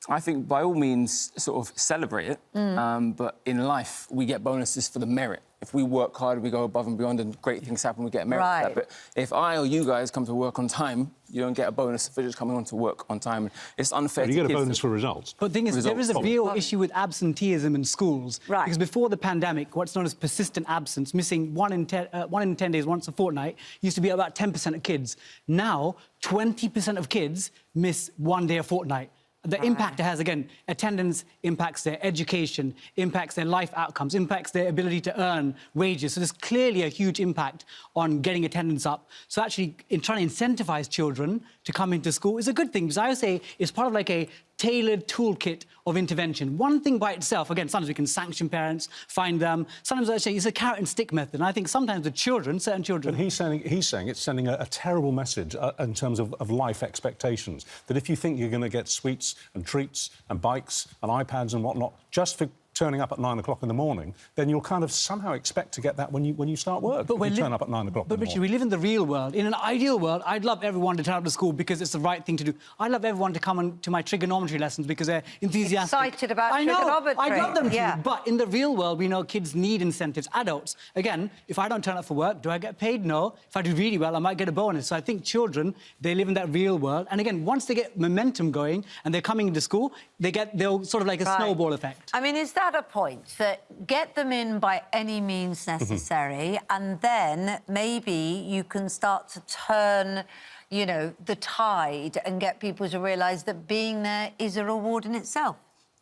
S5: I think by all means sort of celebrate it, but in life we get bonuses for the merit. If we work hard, we go above and beyond and great things happen, we get merit for that. But if I or you guys come to work on time, you don't get a bonus for just coming on to work on time. It's unfair to
S1: You get a
S5: kids.
S1: bonus for results.
S6: But the thing is, there is a real issue with absenteeism in schools.
S4: Right.
S6: Because before the pandemic, what's known as persistent absence, missing 1 in 10 days once a fortnight, used to be about 10% of kids. Now, 20% of kids miss 1 day a fortnight. The impact it has, again, attendance impacts their education, impacts their life outcomes, impacts their ability to earn wages. So there's clearly a huge impact on getting attendance up. So actually, in trying to incentivise children to come into school is a good thing, because I would say it's part of like a tailored toolkit of intervention. One thing by itself, again, sometimes we can sanction parents, fine them. Sometimes I say it's a carrot and stick method. And I think sometimes with children, certain children...
S1: But he's saying it's sending a terrible message in terms of life expectations, that if you think you're going to get sweets and treats and bikes and iPads and whatnot just for turning up at 9 o'clock in the morning, then you'll kind of somehow expect to get that when you start work. But you turn up at 9 o'clock in the morning.
S6: But Richard, we live in the real world. In an ideal world, I'd love everyone to turn up to school because it's the right thing to do. I'd love everyone to come to my trigonometry lessons because they're enthusiastic.
S4: Excited about
S6: trigonometry. I'd love them to.
S4: Yeah.
S6: But in the real world, we know kids need incentives. Adults, again, if I don't turn up for work, do I get paid? No. If I do really well, I might get a bonus. So I think children, they live in that real world. And again, once they get momentum going and they're coming into school, they'll sort of like a snowball effect.
S4: I mean, is that a point that get them in by any means necessary, and then maybe you can start to turn, you know, the tide and get people to realise that being there is a reward in itself?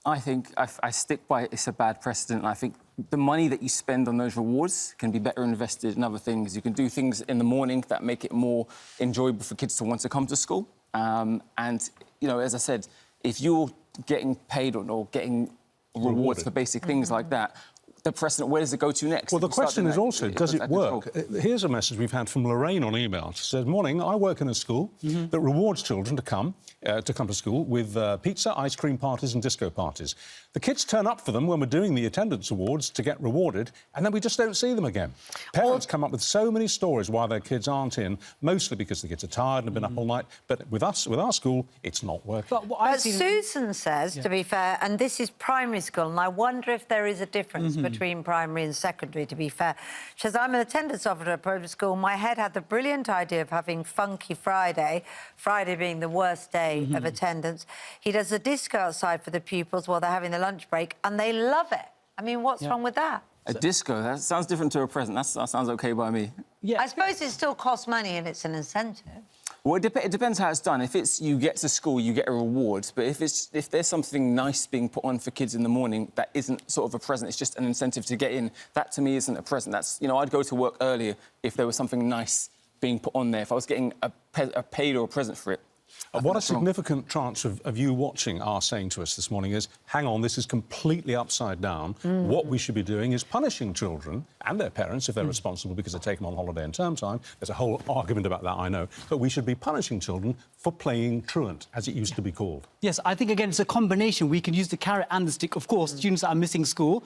S5: I think I stick by it's a bad precedent. I think the money that you spend on those rewards can be better invested in other things. You can do things in the morning that make it more enjoyable for kids to want to come to school. And, you know, as I said, if you're getting paid or getting rewards for basic things like that, the precedent, where does it go to next?
S1: Well, the question is also, does it work? Here's a message we've had from Lorraine on email. She says, morning, I work in a school that rewards children to come to school with pizza, ice cream parties and disco parties. The kids turn up for them when we're doing the attendance awards to get rewarded, and then we just don't see them again. Parents come up with so many stories why their kids aren't in, mostly because the kids are tired and have been up all night. But with our school, it's not working.
S4: But Susan says, to be fair, and this is primary school, and I wonder if there is a difference between primary and secondary, to be fair. She says, I'm an attendance officer at a private school. My head had the brilliant idea of having Funky Friday, Friday being the worst day of attendance. He does a disco outside for the pupils while they're having the lunch break, and they love it. I mean, what's wrong with that?
S5: A disco, that sounds different to a present. That sounds OK by me.
S6: Yeah.
S4: I suppose it still costs money and it's an incentive.
S5: Well, it depends how it's done. If it's you get to school, you get a reward. But if there's something nice being put on for kids in the morning that isn't sort of a present, it's just an incentive to get in, that to me isn't a present. That's, you know, I'd go to work earlier if there was something nice being put on there. If I was getting a paid or a present for it.
S1: What a significant tranche of you watching are saying to us this morning is, hang on, this is completely upside down. What we should be doing is punishing children and their parents if they're responsible because they take them on holiday in term time. There's a whole argument about that, I know. But we should be punishing children for playing truant, as it used to be called.
S6: Yes, I think, again, it's a combination. We can use the carrot and the stick. Of course, students that are missing school,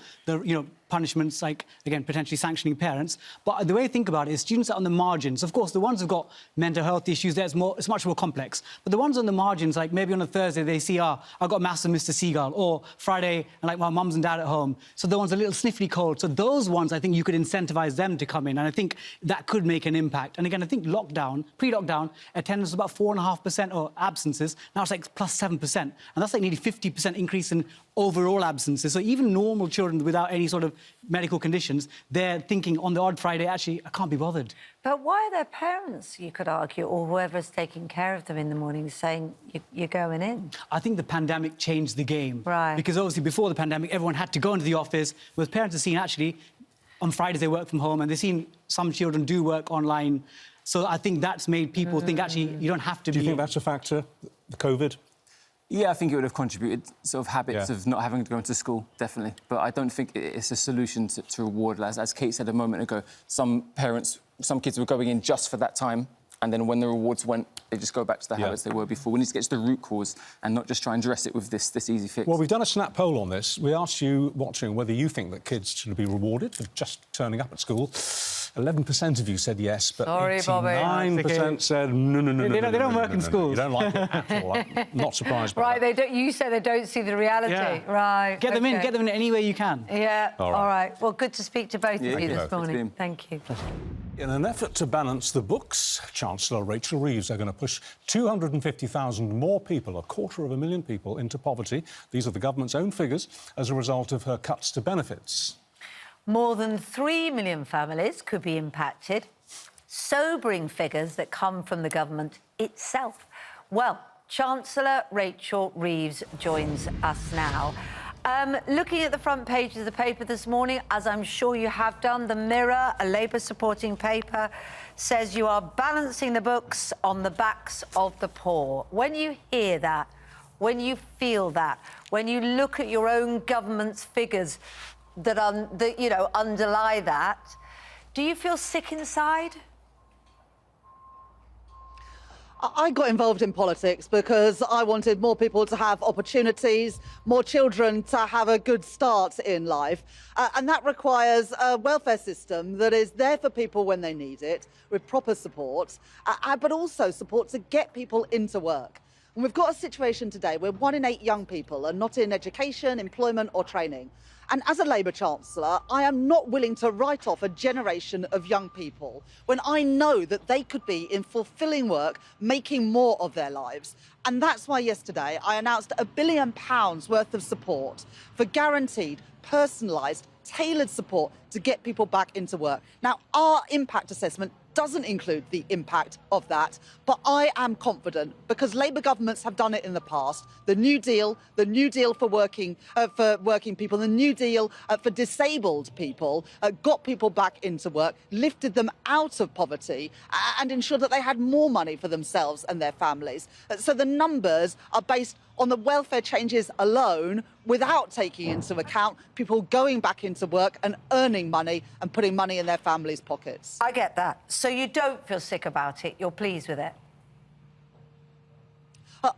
S6: punishments like, again, potentially sanctioning parents. But the way I think about it is students that are on the margins. Of course, the ones who've got mental health issues, it's much more complex. But the ones on the margins, like maybe on a Thursday, they see, I've got Maths and Mr. Seagull, or Friday, and like my mum's and dad at home. So the ones a little sniffly cold. So those ones, I think you could incentivise them to come in. And I think that could make an impact. And again, I think pre-lockdown, attendance was about 4.5% or absences. Now it's like plus 7%. And that's like nearly 50% increase in overall absences. So even normal children without any sort of medical conditions, they're thinking on the odd Friday, actually, I can't be bothered.
S4: But why are their parents, you could argue, or whoever's taking care of them in the morning, saying you're going in?
S6: I think the pandemic changed the game.
S4: Right.
S6: Because obviously before the pandemic, everyone had to go into the office, whereas parents have seen actually on Fridays they work from home, and they've seen some children do work online. So I think that's made people think, actually, you don't have to be...
S1: Do you think that's a factor, the COVID?
S5: Yeah, I think it would have contributed, sort of habits of not having to go into school, definitely. But I don't think it's a solution to reward. As Kate said a moment ago, some kids were going in just for that time And then when the rewards went, they just go back to the habits they were before. We need to get to the root cause and not just try and dress it with this easy fix.
S1: Well, we've done a snap poll on this. We asked you watching whether you think that kids should be rewarded for just turning up at school. 11% of you said yes, but 89% said no.
S6: They don't work in schools.
S1: You don't like it at all. I'm not surprised by that.
S4: Right, you say they don't see the reality.
S6: Yeah.
S4: Right.
S6: Get them in any way you can.
S4: Yeah, all right. Well, good to speak to both of you this
S1: both.
S4: morning. Thank you.
S1: In an effort to balance the books, Chancellor Rachel Reeves are going to push 250,000 more people, 250,000 people, into poverty. These are the government's own figures as a result of her cuts to benefits.
S4: More than 3 million families could be impacted. Sobering figures that come from the government itself. Well, Chancellor Rachel Reeves joins us now. Looking at the front page of the paper this morning, as I'm sure you have done, the Mirror, a Labour-supporting paper, says you are balancing the books on the backs of the poor. When you hear that, when you feel that, when you look at your own government's figures that underlie that, do you feel sick inside?
S7: I got involved in politics because I wanted more people to have opportunities, more children to have a good start in life. And that requires a welfare system that is there for people when they need it, with proper support, but also support to get people into work. And we've got a situation today where 1 in 8 young people are not in education, employment or training. And as a Labour Chancellor, I am not willing to write off a generation of young people when I know that they could be in fulfilling work, making more of their lives. And that's why yesterday I announced £1 billion worth of support for guaranteed, personalised, tailored support to get people back into work. Now, our impact assessment doesn't include the impact of that, but I am confident because Labour governments have done it in the past. The New Deal for working people, the New Deal for disabled people got people back into work, lifted them out of poverty and ensured that they had more money for themselves and their families. So the numbers are based on the welfare changes alone without taking into account people going back into work and earning money and putting money in their families' pockets.
S4: I get that. So you don't feel sick about it? You're pleased with it?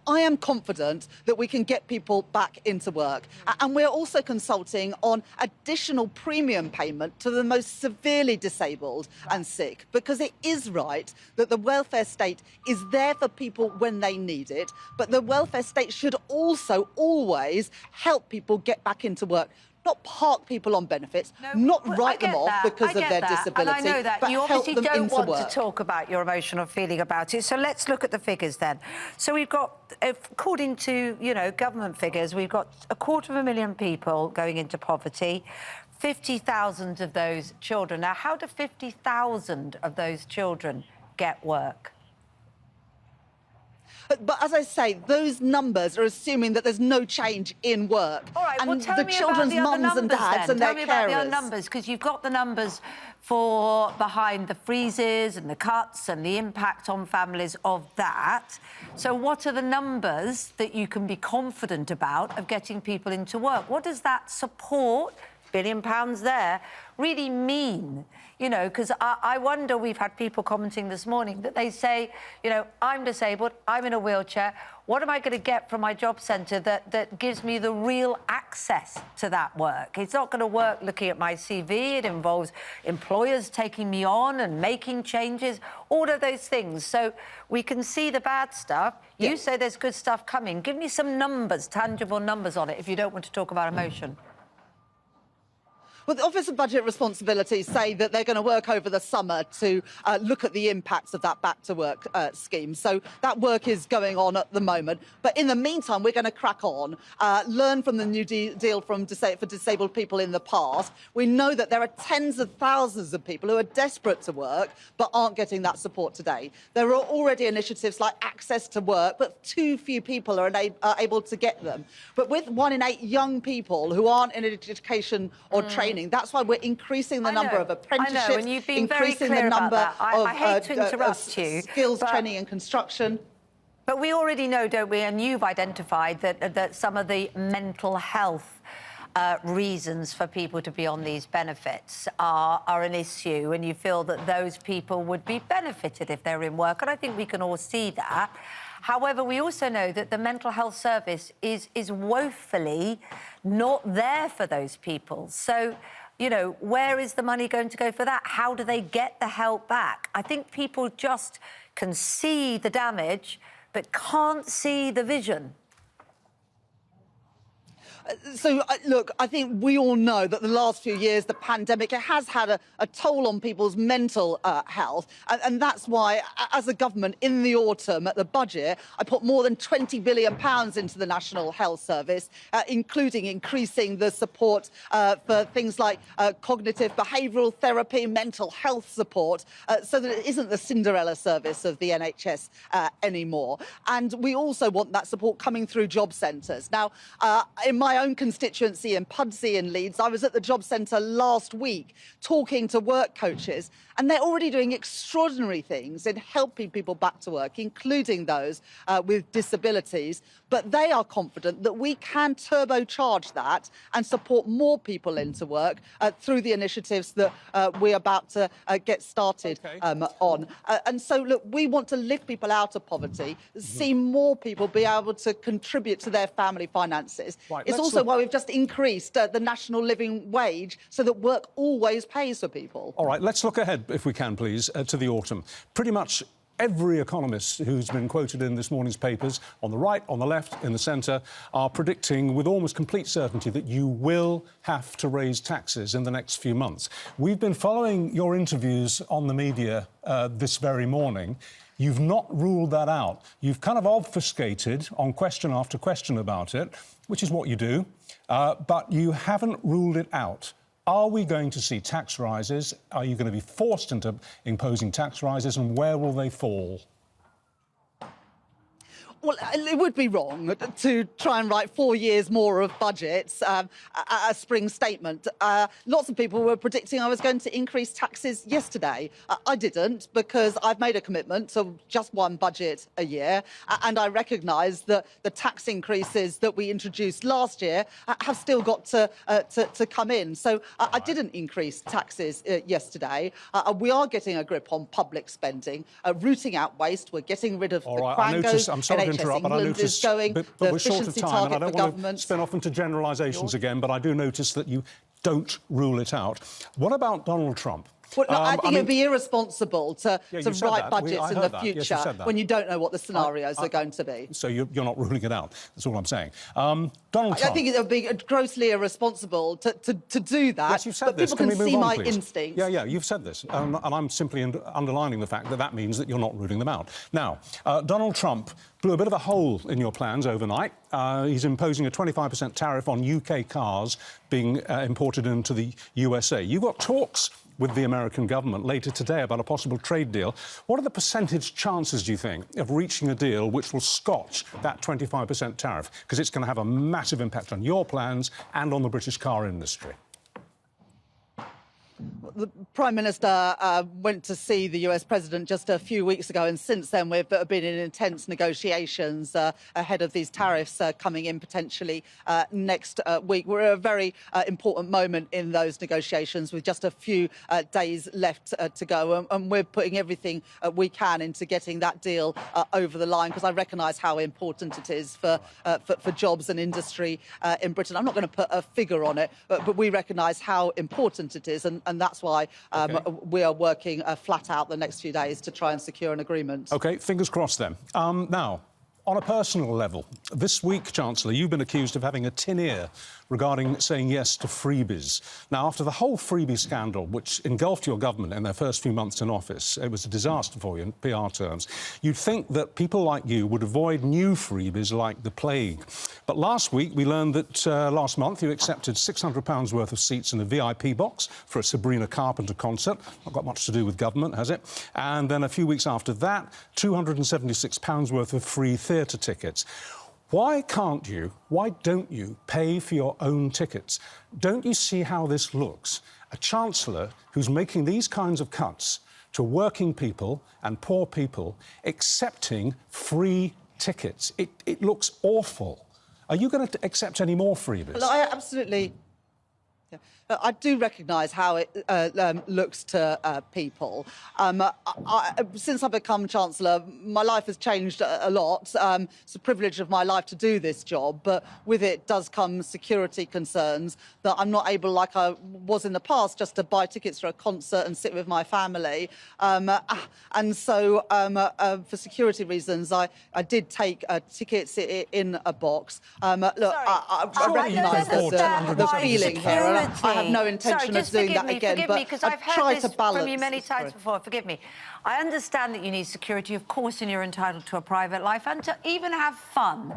S7: I am confident that we can get people back into work. And we're also consulting on additional premium payment to the most severely disabled and sick, because it is right that the welfare state is there for people when they need it, but the welfare state should also always help people get back into work. Not park people on benefits, not write them off because of their disability,
S4: and I know that.
S7: but
S4: You
S7: help
S4: obviously
S7: them
S4: don't
S7: into
S4: want
S7: work.
S4: to talk about your emotional feeling about it, so let's look at the figures then. So we've got, according to, government figures, we've got 250,000 people going into poverty, 50,000 of those children. Now, how do 50,000 of those children get work?
S7: But as I say, those numbers are assuming that there's no change in work.
S4: All right,
S7: and
S4: well, tell
S7: the
S4: me
S7: children's
S4: about the
S7: mums and dads and their
S4: Tell me about the
S7: carers.
S4: other numbers, because you've got the numbers for behind the freezes and the cuts and the impact on families of that. So what are the numbers that you can be confident about of getting people into work? What does that support, £1 billion there, really mean? Because I wonder, we've had people commenting this morning that they say, I'm disabled, I'm in a wheelchair, what am I going to get from my job centre that gives me the real access to that work? It's not going to work looking at my CV. It involves employers taking me on and making changes, all of those things. So we can see the bad stuff.
S7: Yeah.
S4: You say there's good stuff coming. Give me some numbers, tangible numbers on it, if you don't want to talk about emotion.
S7: Well, the Office of Budget Responsibility say that they're going to work over the summer to look at the impacts of that back to work scheme. So that work is going on at the moment. But in the meantime, we're going to crack on, learn from the New Deal for disabled people in the past. We know that there are tens of thousands of people who are desperate to work but aren't getting that support today. There are already initiatives like Access to Work, but too few people are able to get them. But with 1 in 8 young people who aren't in education or training, that's why we're increasing the number of apprenticeships,
S4: I know, and you've been very
S7: increasing
S4: clear
S7: the number
S4: about that.
S7: of
S4: I hate to interrupt you,
S7: skills training and construction.
S4: But we already know, don't we, and you've identified that some of the mental health reasons for people to be on these benefits are an issue, and you feel that those people would be benefited if they're in work, and I think we can all see that. However, we also know that the mental health service is woefully not there for those people. So, you know, where is the money going to go for that? How do they get the help back? I think people just can see the damage but can't see the vision.
S7: So, look, I think we all know that the last few years, the pandemic, it has had a toll on people's mental health. And that's why, as a government, in the autumn, at the budget, I put more than £20 billion into the National Health Service, including increasing the support for things like cognitive behavioural therapy, mental health support, so that it isn't the Cinderella service of the NHS anymore. And we also want that support coming through job centres. Now, in my own constituency in Pudsey in Leeds, I was at the job centre last week talking to work coaches, and they're already doing extraordinary things in helping people back to work, including those with disabilities. But they are confident that we can turbocharge that and support more people into work through the initiatives that we're about to get started on. And so, look, we want to lift people out of poverty, see more people be able to contribute to their family finances.
S1: Right,
S7: it's also why we've just increased the national living wage so that work always pays for people.
S1: All right, let's look ahead, if we can, please, to the autumn. Pretty much every economist who's been quoted in this morning's papers, on the right, on the left, in the centre, are predicting with almost complete certainty that you will have to raise taxes in the next few months. We've been following your interviews on the media this very morning. You've not ruled that out. You've kind of obfuscated on question after question about it, which is what you do, but you haven't ruled it out. Are we going to see tax rises? Are you going to be forced into imposing tax rises, and where will they fall?
S7: Well, it would be wrong to try and write 4 years more of budgets, a spring statement. Lots of people were predicting I was going to increase taxes yesterday. I didn't, because I've made a commitment to just one budget a year, and I recognise that the tax increases that we introduced last year have still got to come in. So I didn't increase taxes yesterday. We are getting a grip on public spending, rooting out waste. We're getting rid of the quangos.
S1: I'm sorry to interrupt, but I notice
S7: but
S1: we're short of time, and I don't want to spin off into generalisations again, but I do notice that you don't rule it out. What about Donald Trump?
S7: Well, no, I think it'd be irresponsible to write budgets in the future when you don't know what the scenarios are going to be.
S1: So you're not ruling it out. That's all I'm saying. Donald Trump.
S7: I think it would be grossly irresponsible to do that.
S1: Yes, you've said
S7: but
S1: this.
S7: people
S1: Can
S7: can
S1: we
S7: see
S1: move on,
S7: my
S1: please?
S7: instincts.
S1: Yeah, you've said this, and I'm simply underlining the fact that that means that you're not ruling them out. Now, Donald Trump blew a bit of a hole in your plans overnight. He's imposing a 25% tariff on UK cars being imported into the USA. You've got talks with the American government later today about a possible trade deal. What are the percentage chances, do you think, of reaching a deal which will scotch that 25% tariff? Because it's going to have a massive impact on your plans and on the British car industry.
S7: The Prime Minister went to see the US President just a few weeks ago, and since then we've been in intense negotiations ahead of these tariffs coming in potentially next week. We're at a very important moment in those negotiations with just a few days left to go, and we're putting everything we can into getting that deal over the line, because I recognise how important it is for jobs and industry in Britain. I'm not going to put a figure on it, but we recognise how important it is, and that's why we are working flat out the next few days to try and secure an agreement.
S1: OK, fingers crossed then. Now, on a personal level, this week, Chancellor, you've been accused of having a tin ear regarding saying yes to freebies. Now, after the whole freebie scandal, which engulfed your government in their first few months in office, it was a disaster for you in PR terms, you'd think that people like you would avoid new freebies like the plague. But last week, we learned that last month you accepted £600 worth of seats in a VIP box for a Sabrina Carpenter concert. Not got much to do with government, has it? And then a few weeks after that, £276 worth of free theatre tickets. Why don't you pay for your own tickets? Don't you see how this looks? A Chancellor who's making these kinds of cuts to working people and poor people accepting free tickets. It looks awful. Are you going to accept any more freebies?
S7: Well, I absolutely... Yeah. I do recognise how it looks to people. Since I've become Chancellor, my life has changed a lot. It's a privilege of my life to do this job, but with it does come security concerns that I'm not able, like I was in the past, just to buy tickets for a concert and sit with my family. And so, for security reasons, I did take tickets in a box. Look, I recognise the feeling here, and I have no intention of doing that again.
S4: Forgive me, because I've heard this from you many times before. Forgive me. I understand that you need security, of course, and you're entitled to a private life and to even have fun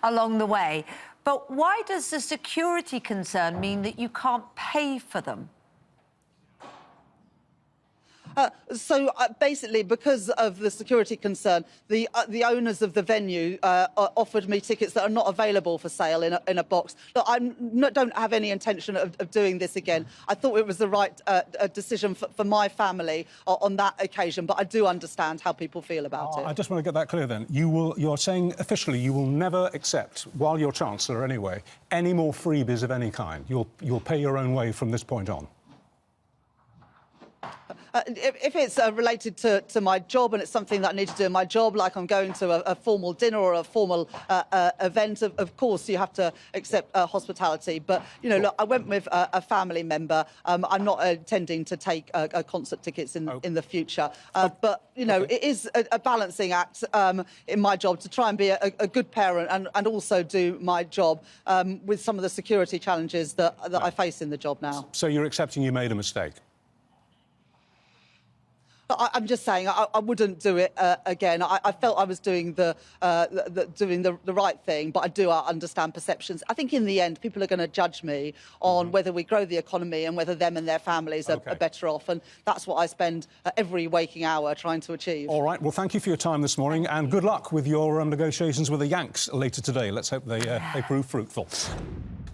S4: along the way. But why does the security concern mean that you can't pay for them? Basically, because of the security concern, the owners of the venue offered me tickets that are not available for sale in a box. Look, I don't have any intention of doing this again. I thought it was the right decision for my family on that occasion, but I do understand how people feel about it.
S1: I just want to get that clear then. You're saying officially you will never accept, while you're Chancellor anyway, any more freebies of any kind. You'll pay your own way from this point on.
S7: If it's related to my job and it's something that I need to do in my job, like I'm going to a formal dinner or a formal event, of course you have to accept hospitality. But, you know, look, I went with a family member. I'm not intending to take concert tickets in the future. But, you know, it is a balancing act in my job to try and be a good parent and also do my job with some of the security challenges that I face in the job now.
S1: So you're accepting you made a mistake?
S7: I'm just saying I wouldn't do it again. I felt I was doing the right thing, but I do understand perceptions. I think in the end, people are going to judge me on whether we grow the economy and whether them and their families are better off, and that's what I spend every waking hour trying to achieve. All right.
S1: Well, thank you for your time this morning, and good luck with your negotiations with the Yanks later today. Let's hope they prove fruitful.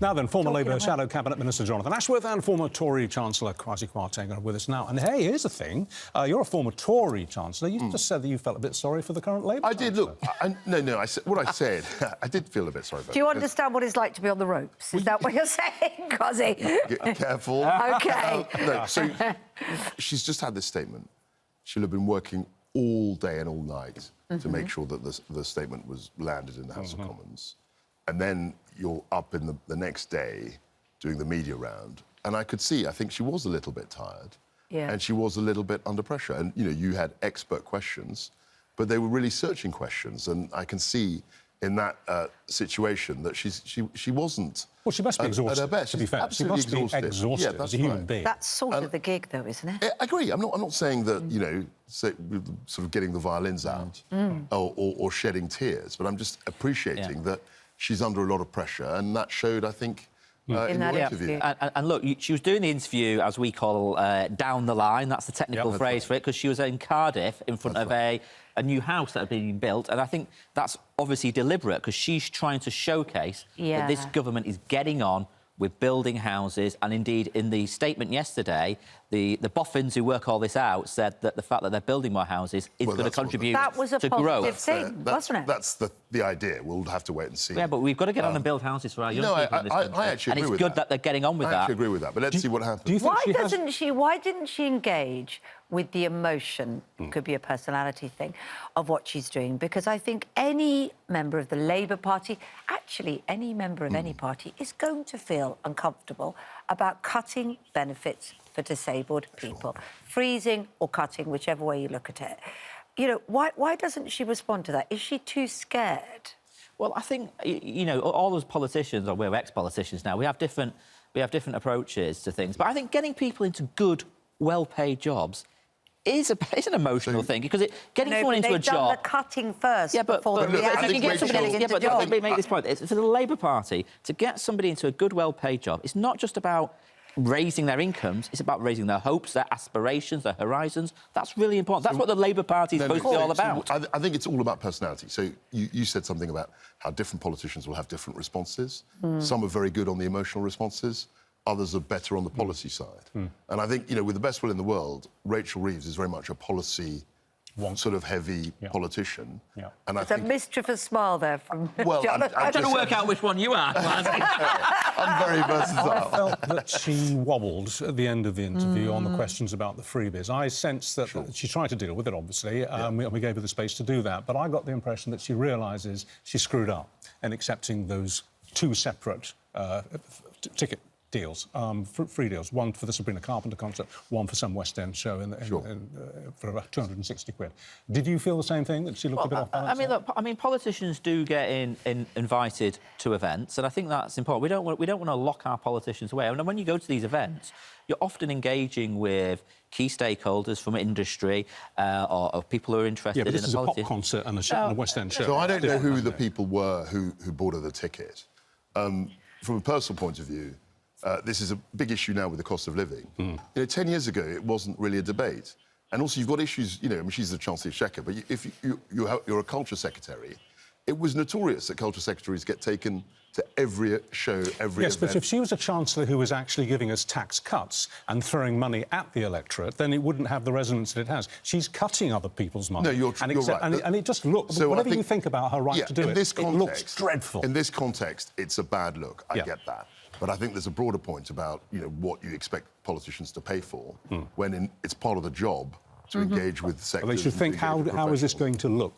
S1: Now then, former Labour Shadow Cabinet Minister Jonathan Ashworth and former Tory Chancellor Kwasi Kwarteng are with us now. And hey, here's the thing. You're a former Tory Chancellor. You just said that you felt a bit sorry for the current Labour Chancellor.
S3: I did. No, what I said, I did feel a bit sorry for.
S4: Do you understand what it's like to be on the ropes? Is that what you're saying, Kwasi?
S3: Careful.
S4: OK.
S3: No, so she's just had this statement. She'll have been working all day and all night to make sure that the statement was landed in the House of Commons. And then you're up in the next day doing the media round. And I could see, I think she was a little bit tired. Yeah. And she was a little bit under pressure. And, you know, you had expert questions, but they were really searching questions. And I can see in that situation that she wasn't...
S1: Well, she must be exhausted,
S3: at her best.
S1: To be fair.
S3: Absolutely
S1: she must be exhausted as a human being.
S4: That's sort of the gig, though, isn't it?
S3: I agree. I'm not saying that, you know, sort of getting the violins out or shedding tears, but I'm just appreciating that she's under a lot of pressure, and that showed, I think, in the interview.
S2: And look, she was doing the interview, as we call, down the line. That's the technical phrase for it, because she was in Cardiff in front of a new house that had been built. And I think that's obviously deliberate, because she's trying to showcase that this government is getting on with building houses. And indeed, in the statement yesterday, the boffins who work all this out said that the fact that they're building more houses is going to contribute to growth.
S4: That was a positive thing, wasn't it?
S3: That's the idea. We'll have to wait and see.
S2: Yeah, but we've got to get on and build houses for our young people in this country.
S3: I actually agree with
S2: that. And it's good that they're getting on with that.
S3: I actually agree with that, but let's see what happens.
S4: Why didn't she engage with the emotion, could be a personality thing, of what she's doing? Because I think any member of the Labour Party, actually any member of any party, is going to feel uncomfortable about cutting benefits for disabled people, freezing or cutting, whichever way you look at it. You know, why doesn't she respond to that? Is she too scared?
S2: Well, I think, you know, all those politicians, or we're ex-politicians now, we have different approaches to things. But I think getting people into good, well-paid jobs is an emotional thing, because getting someone into a job...
S4: they've done the cutting first before the reality
S2: get somebody into a job. Let me make this point. For the Labour Party, to get somebody into a good, well-paid job, it's not just about raising their incomes, it's about raising their hopes, their aspirations, their horizons. That's really important. That's what the Labour Party is supposed to be all about.
S3: I think it's all about personality. So you said something about how different politicians will have different responses. Some are very good on the emotional responses. Others are better on the policy side. And I think, you know, with the best will in the world, Rachel Reeves is very much a policy sort of heavy politician.
S1: Yeah.
S3: And
S4: It's a mischievous smile there from
S3: Well,
S4: Jonathan.
S2: I'm trying to work out which one you are.
S3: I'm very versatile.
S1: I felt that she wobbled at the end of the interview on the questions about the freebies. I sensed that she tried to deal with it, obviously, and we gave her the space to do that. But I got the impression that she realises she screwed up in accepting those two separate ticket deals, free deals. One for the Sabrina Carpenter concert, one for some West End show for about 260 quid. Did you feel the same thing, that she looked a bit off balance?
S2: I mean, look, politicians do get invited to events, and I think that's important. We don't want to lock our politicians away. I mean, when you go to these events, you're often engaging with key stakeholders from industry or people who are interested in the politics.
S1: Yeah, but this is a pop concert and a West End show.
S3: So I don't know who the people were who bought her the ticket. From a personal point of view, this is a big issue now with the cost of living. You know, 10 years ago, it wasn't really a debate. And also, you've got issues, you know, I mean, she's the Chancellor Exchequer, but if you're a culture secretary, it was notorious that culture secretaries get taken to every show, every
S1: Yes,
S3: event.
S1: but if she was a Chancellor who was actually giving us tax cuts and throwing money at the electorate, then it wouldn't have the resonance that it has. She's cutting other people's money.
S3: No, you're right.
S1: And it just looks... So whatever you think about her right to do it, it looks dreadful.
S3: In this context, it's a bad look. I get that. But I think there's a broader point about, you know, what you expect politicians to pay for when it's part of the job to engage with sectors.
S1: They should think, how is this going to look?